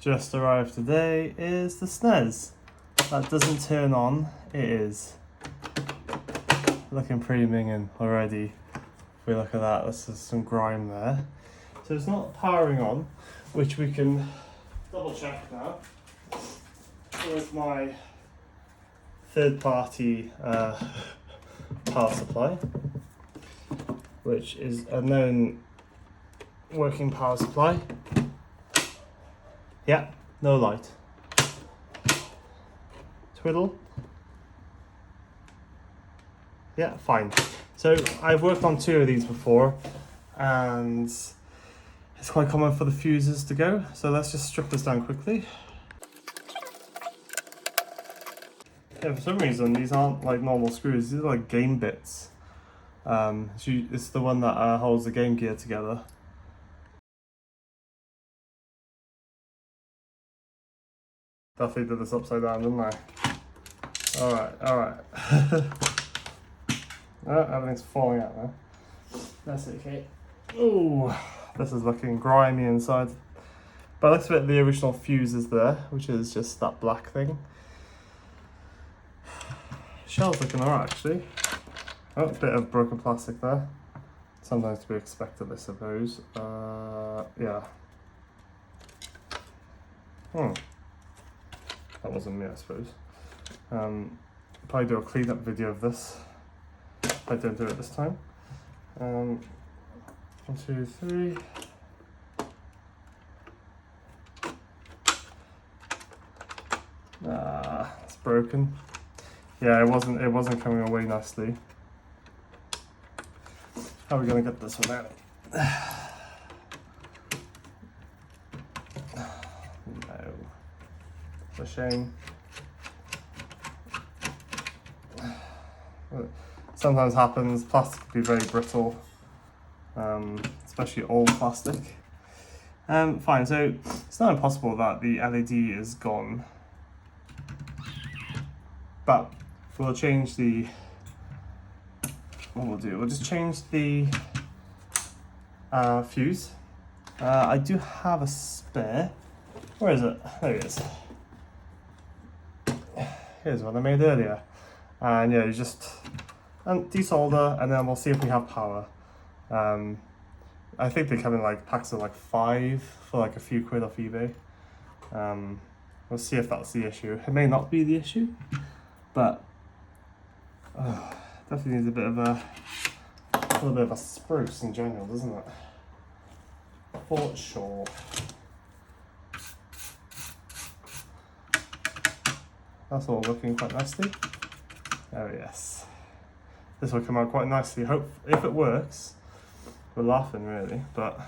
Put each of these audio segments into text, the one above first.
just arrived today is the SNES. That doesn't turn on, it is. Looking pretty minging already. If we look at that, there's some grime there. So it's not powering on, which we can double check now. With my third party power supply, which is a known working power supply. Yeah, no light. Twiddle. Yeah, fine. So I've worked on 2 of these before, and it's quite common for the fuses to go. So let's just strip this down quickly. Yeah, for some reason these aren't like normal screws, these are like game bits. It's the one that holds the Game Gear together. Definitely did this upside down, didn't I? Alright. Oh, everything's falling out now. That's okay. Ooh, this is looking grimy inside. But looks a bit the original fuse is there, which is just that black thing. Shell's looking alright actually. Oh, a bit of broken plastic there. Sometimes to be expected, I suppose. Yeah. That wasn't me, I suppose. Probably do a clean-up video of this. If I don't do it this time. 1, 2, 3. It's broken. Yeah, it wasn't coming away nicely. How are we gonna get this one out? No. It's a shame. Sometimes happens, plastic can be very brittle, especially old plastic. Fine, so it's not impossible that the LED is gone, but we'll change we'll just change the fuse. I do have a spare. Where is it? There it is. Here's one I made earlier. And yeah, you just desolder, and then we'll see if we have power. I think they come in like packs of like 5 for like a few quid off eBay. We'll see if that's the issue. It may not be the issue, but definitely needs a little bit of a spruce in general, doesn't it? For sure. That's all looking quite nicely. Oh yes. This will come out quite nicely. Hope if it works, we're laughing really, but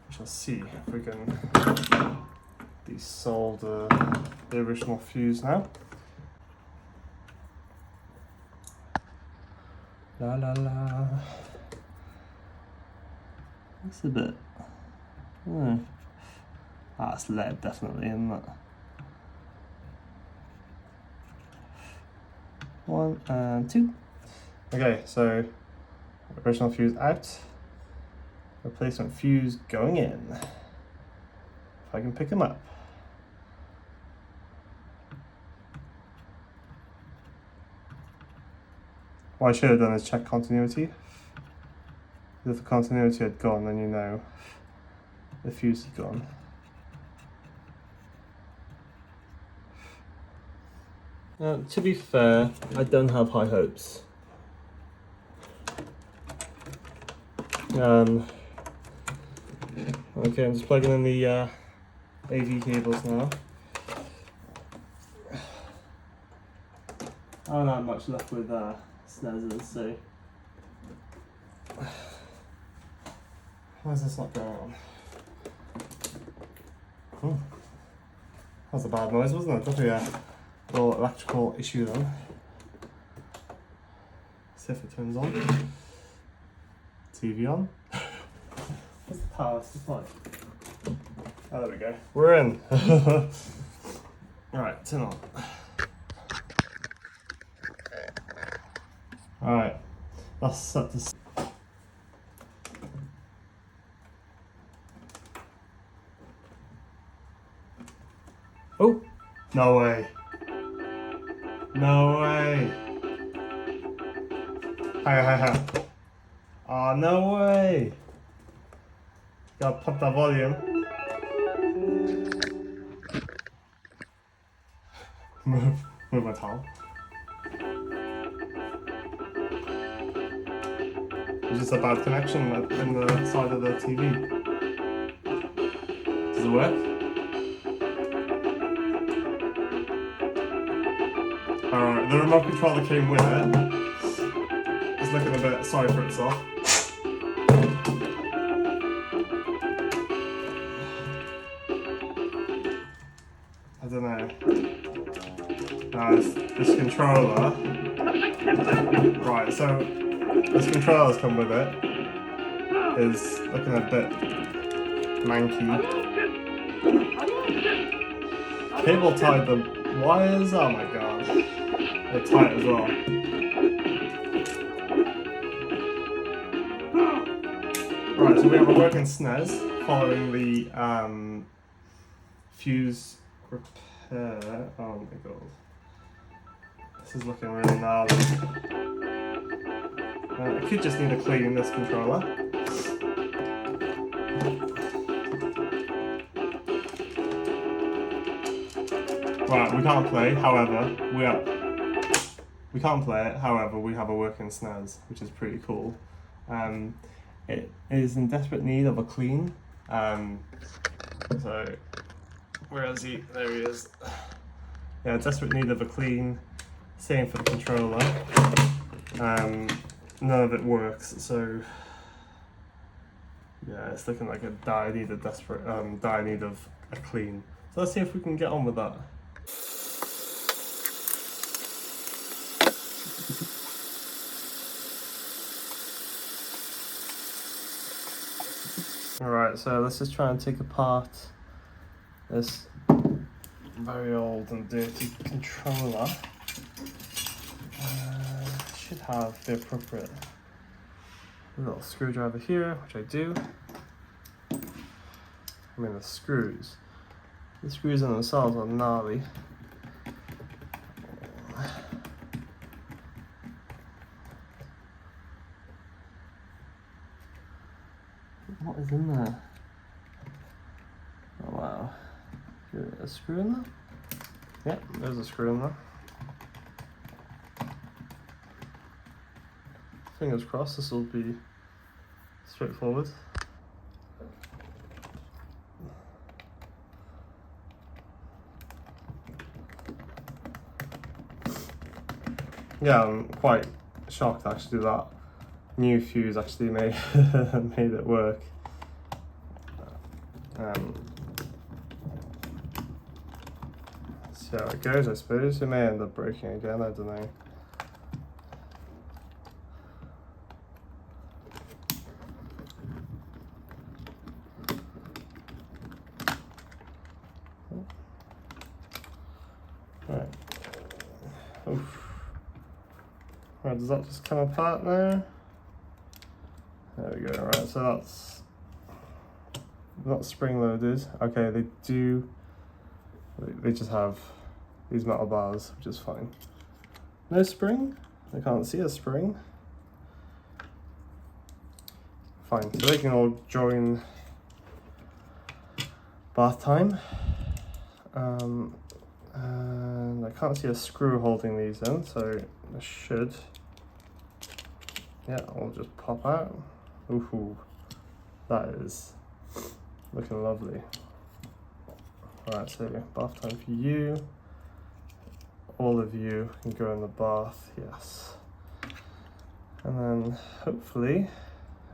we shall see if we can desolder the original fuse now. La la la. That's a bit. That's lead, definitely, isn't it? 1 and 2. Okay, so original fuse out, replacement fuse going in. If I can pick them up. What I should have done is check continuity. If the continuity had gone, then you know the fuse is gone. To be fair, I don't have high hopes. Okay, I'm just plugging in the AV cables now. I don't have much luck with SNESs, so why is this not going on? That was a bad noise, wasn't it? Definitely a little electrical issue then. See if it turns on. TV on. What's the power supply? Oh, there we go. We're in. Alright, turn on. Alright, let's set this. No way. No way. Hi. Oh, no way. Gotta pump that volume. Move my towel. There's just a bad connection in the side of the TV. Does it work? Alright, the remote control that came with it is looking a bit sorry for itself. I don't know. This controller. Right, so this controller's come with it. Is looking a bit manky. Cable tied the wires. Oh my god, they're tight as well. Right, so we have a working SNES following the fuse repair. Oh my god, this is looking really gnarly. I could just need to clean this controller. Right, we can't play, however, we can't play it, however, we have a working SNES, which is pretty cool. It is in desperate need of a clean. So, where is he? There he is. Yeah, desperate need of a clean. Same for the controller. None of it works, so yeah, it's looking like a dire need of dire need of a clean. So let's see if we can get on with that. Alright, so let's just try and take apart this very old and dirty controller. Should have the appropriate little screwdriver here, which I do. I mean the screws in themselves are gnarly. What is in there? Oh wow. Is there a screw in there? Yep, there's a screw in there. Fingers crossed this will be straightforward. Yeah, I'm quite shocked actually that new fuse actually made it work. See how it goes, I suppose. It may end up breaking again, I don't know. Right. Oof. Right, does that just come apart now? There we go. Right, so that's not spring loaded. Okay, they just have these metal bars, which is fine. No spring? I can't see a spring. Fine, so they can all join bath time. And I can't see a screw holding these in, so I should. Yeah, I'll just pop out. Ooh, that is looking lovely. Alright, so bath time for you. All of you can go in the bath, yes. And then hopefully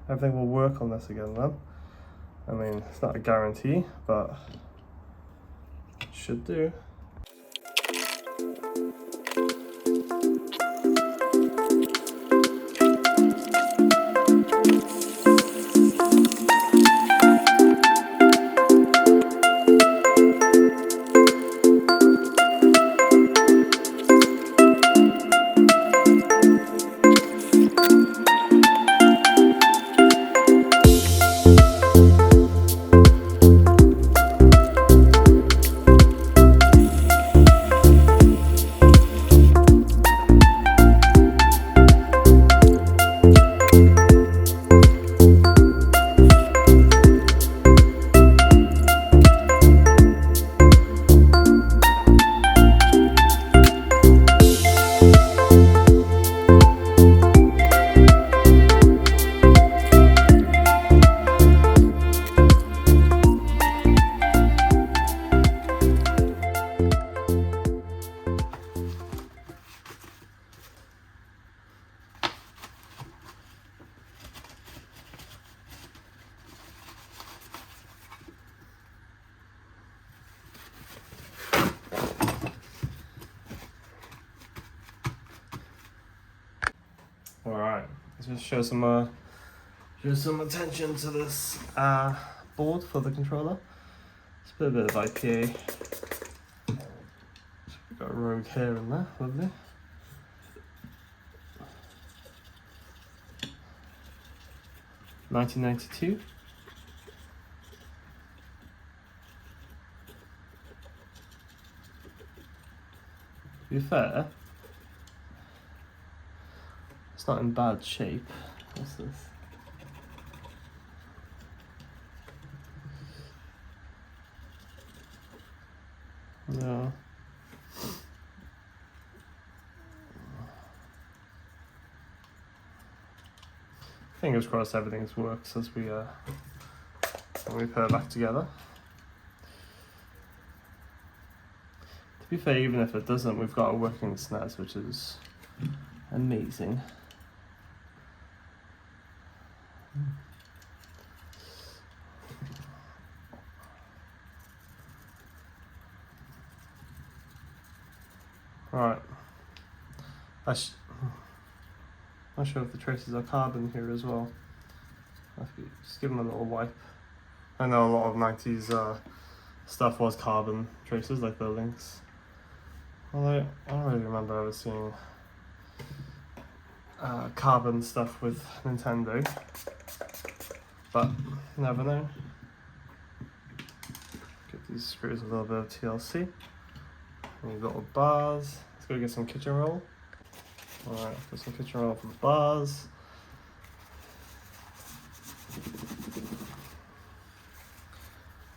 everything will work on this again then. I mean, it's not a guarantee, but it should do. just show some attention to this board for the controller. Let's put a bit of IPA. We've got a rogue hair in there, lovely. $19.92. To be fair, it's not in bad shape. What's this? No. Fingers crossed everything works as we when we put it back together. To be fair, even if it doesn't, we've got a working SNES, which is amazing. Right. Not sure if the traces are carbon here as well. Just give them a little wipe. I know a lot of 90s stuff was carbon traces, like the links. Although I don't really remember ever seeing carbon stuff with Nintendo. But you never know. Get these screws with a little bit of TLC. And little bars. Let's go get some kitchen roll. Alright, put some kitchen roll for the bars.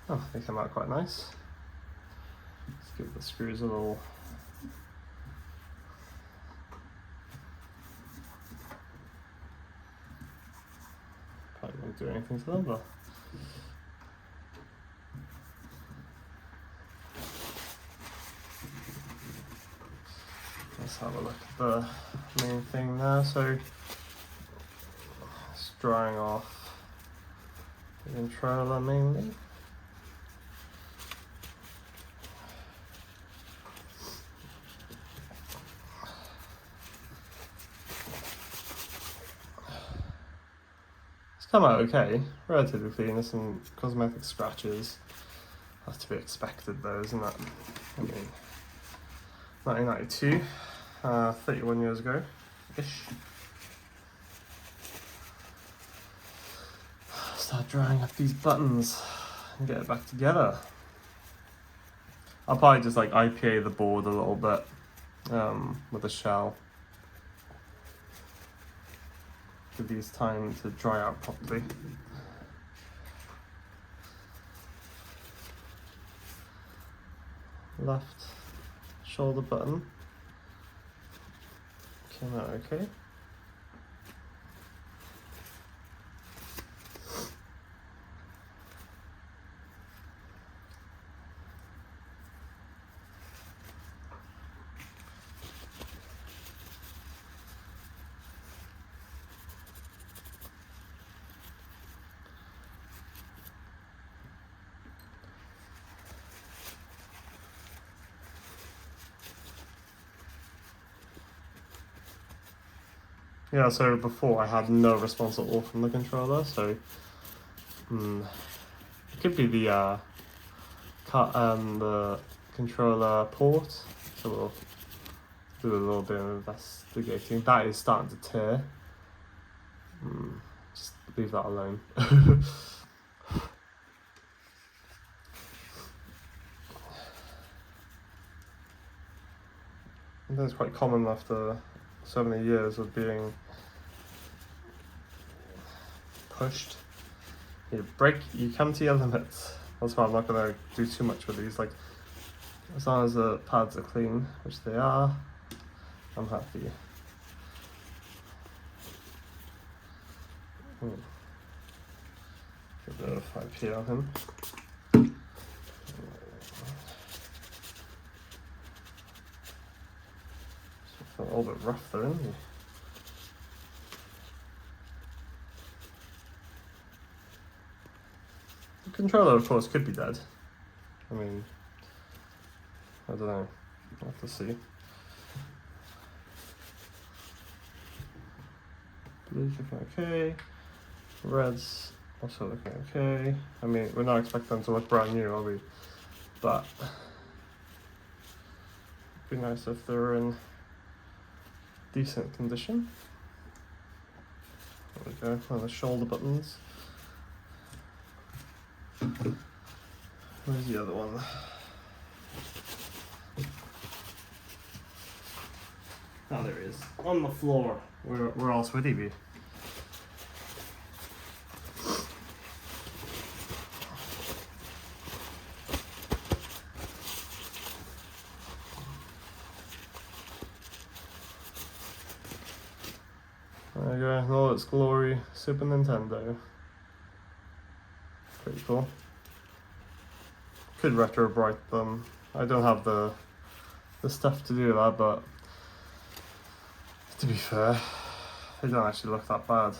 Oh, they come out quite nice. Let's give the screws a little probably won't do anything to them, but let's have a look at the main thing now. So it's drying off the controller mainly. It's come out okay, relatively clean. There's some cosmetic scratches. That's to be expected though, isn't it? I mean, 1992, 31 years ago-ish. Start drying up these buttons and get it back together. I'll probably just like IPA the board a little bit with a shell. Give these time to dry out properly. Left shoulder button came out okay. Yeah, so before I had no response at all from the controller, so it could be the controller port. So we'll do a little bit of investigating. That is starting to tear. Just leave that alone. I think it's quite common after so many years of being pushed. You come to your limits. That's why I'm not going to do too much with these. Like, as long as the pads are clean, which they are, I'm happy. Get a bit of IPA on him. A little bit rough there, isn't he? The controller, of course, could be dead. I mean, I don't know. We'll have to see. Blue's looking okay. Red's also looking okay. I mean, we're not expecting them to look brand new, are we? But it'd be nice if they were in decent condition. There we go, and the shoulder buttons. Where's the other one? Oh, there he is. On the floor. Where else would he be? There you go, in all its glory, Super Nintendo. Pretty cool. Could retro bright them. I don't have the stuff to do that, but to be fair, they don't actually look that bad.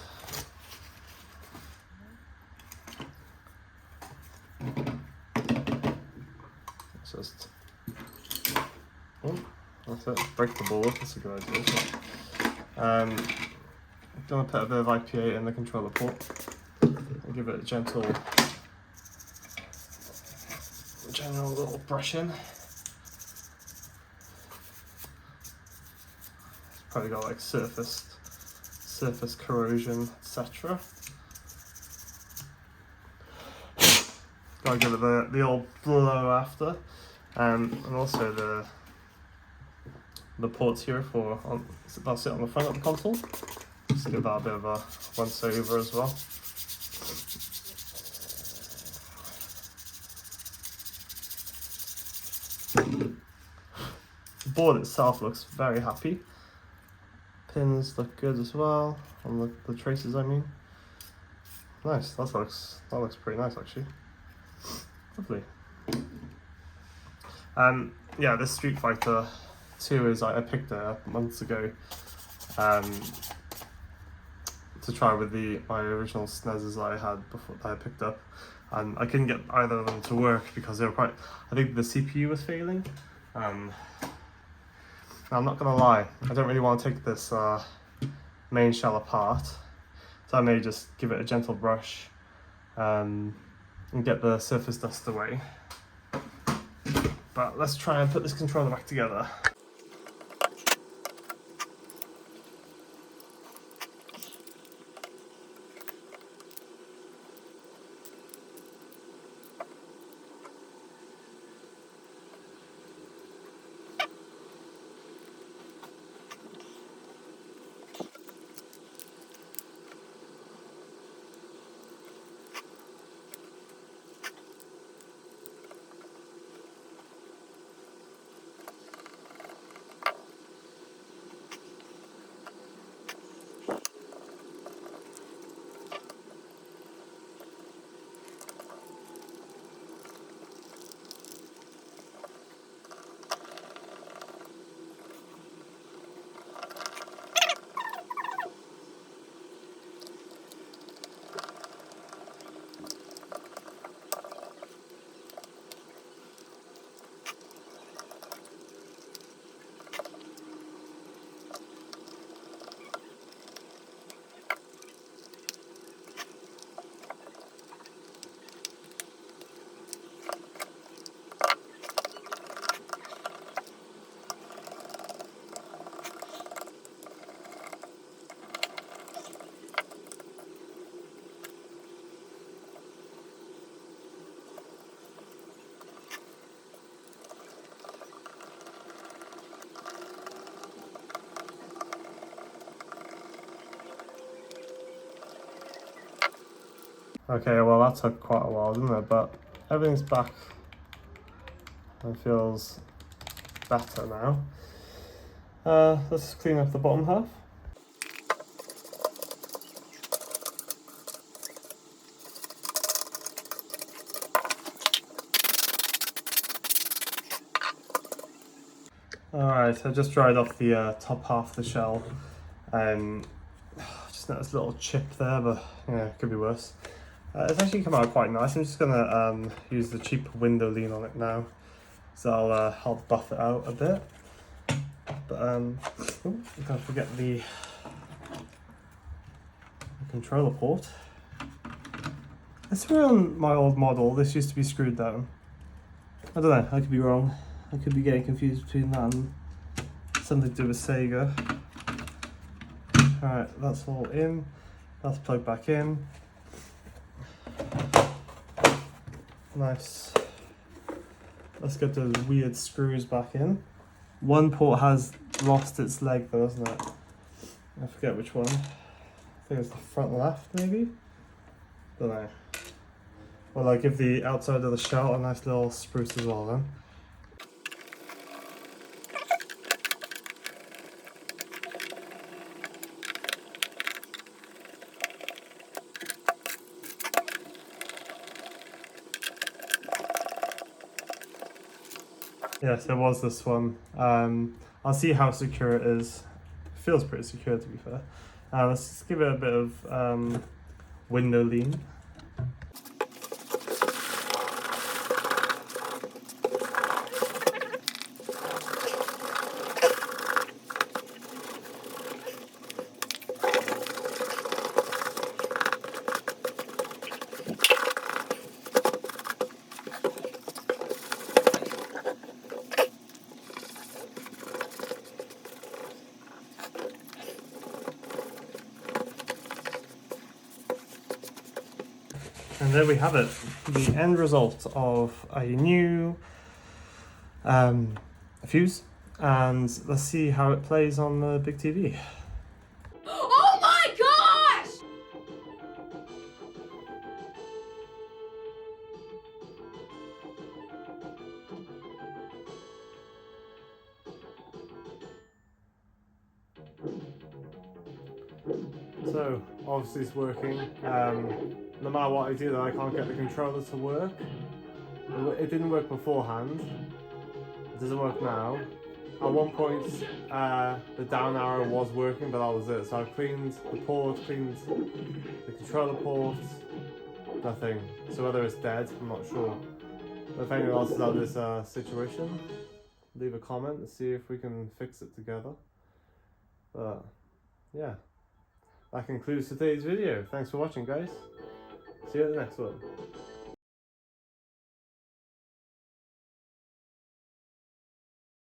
It's just, oh, that's it. Break the board. That's a good idea. Gonna put a bit of IPA in the controller port and give it a gentle little brush in. It's probably got like surface corrosion, etc. Gotta give it the old blow after, and also the ports here for they'll sit on the front of the console. Just give that a bit of a once over as well. The board itself looks very happy. Pins look good as well, on the traces I mean. Nice, that looks pretty nice actually. Lovely. Yeah, this Street Fighter 2 is I picked it up months ago. To try with my original SNESs that I had before that I picked up, and I couldn't get either of them to work because they were I think the CPU was failing. I'm not gonna lie, I don't really want to take this main shell apart, so I may just give it a gentle brush and get the surface dust away. But let's try and put this controller back together. Okay, well that took quite a while, didn't it? But everything's back and feels better now. Let's clean up the bottom half. Alright, I just dried off the top half of the shell. Just noticed a little chip there, but yeah, it could be worse. It's actually come out quite nice. I'm just gonna use the cheap window lean on it now, so I'll help buff it out a bit. But don't forget the controller port. I swear on my old model this used to be screwed down. I don't know, I could be wrong. I could be getting confused between that and something to do with Sega. Alright, that's all in. That's plugged back in. Nice. Let's get those weird screws back in. One port has lost its leg though, isn't it? I forget which one. I think it's the front left, maybe? Don't know. Well, I'll give the outside of the shell a nice little spruce as well then. Yes, it was this one. I'll see how secure it is. It feels pretty secure to be fair. Let's just give it a bit of window lean. And there we have it, the end result of a new fuse, and let's see how it plays on the big TV. Oh my gosh! So, obviously it's working. No matter what I do though, I can't get the controller to work. It didn't work beforehand. It doesn't work now. At one point, the down arrow was working, but that was it. So I cleaned the port, cleaned the controller port, nothing. So whether it's dead, I'm not sure. But if anyone else has had this situation, leave a comment and see if we can fix it together. But yeah, that concludes today's video. Thanks for watching, guys. See you at the next one.